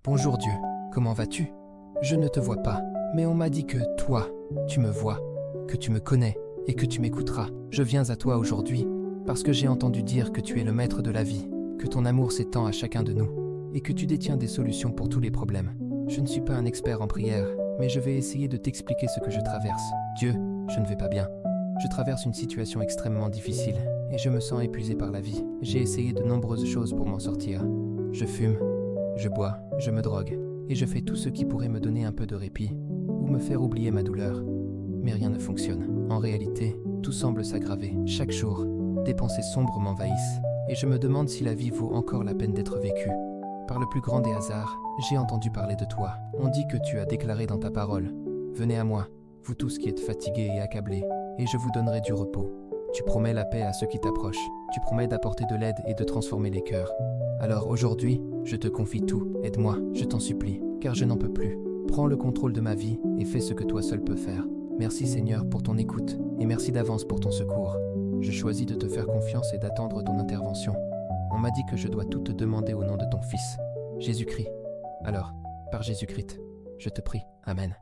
Bonjour Dieu, comment vas-tu? Je ne te vois pas, mais on m'a dit que toi, tu me vois, que tu me connais et que tu m'écouteras. Je viens à toi aujourd'hui parce que j'ai entendu dire que tu es le maître de la vie, que ton amour s'étend à chacun de nous et que tu détiens des solutions pour tous les problèmes. Je ne suis pas un expert en prière, mais je vais essayer de t'expliquer ce que je traverse. Dieu, je ne vais pas bien. Je traverse une situation extrêmement difficile et je me sens épuisé par la vie. J'ai essayé de nombreuses choses pour m'en sortir. Je fume, je bois, je me drogue et je fais tout ce qui pourrait me donner un peu de répit ou me faire oublier ma douleur. Mais rien ne fonctionne. En réalité, tout semble s'aggraver. Chaque jour, des pensées sombres m'envahissent et je me demande si la vie vaut encore la peine d'être vécue. Par le plus grand des hasards, j'ai entendu parler de toi. On dit que tu as déclaré dans ta parole « Venez à moi, vous tous qui êtes fatigués et accablés, et je vous donnerai du repos. » Tu promets la paix à ceux qui t'approchent. Tu promets d'apporter de l'aide et de transformer les cœurs. Alors aujourd'hui, je te confie tout. Aide-moi, je t'en supplie, car je n'en peux plus. Prends le contrôle de ma vie et fais ce que toi seul peux faire. Merci Seigneur pour ton écoute et merci d'avance pour ton secours. Je choisis de te faire confiance et d'attendre ton intervention. On m'a dit que je dois tout te demander au nom de ton Fils, Jésus-Christ. Alors, par Jésus-Christ, je te prie. Amen.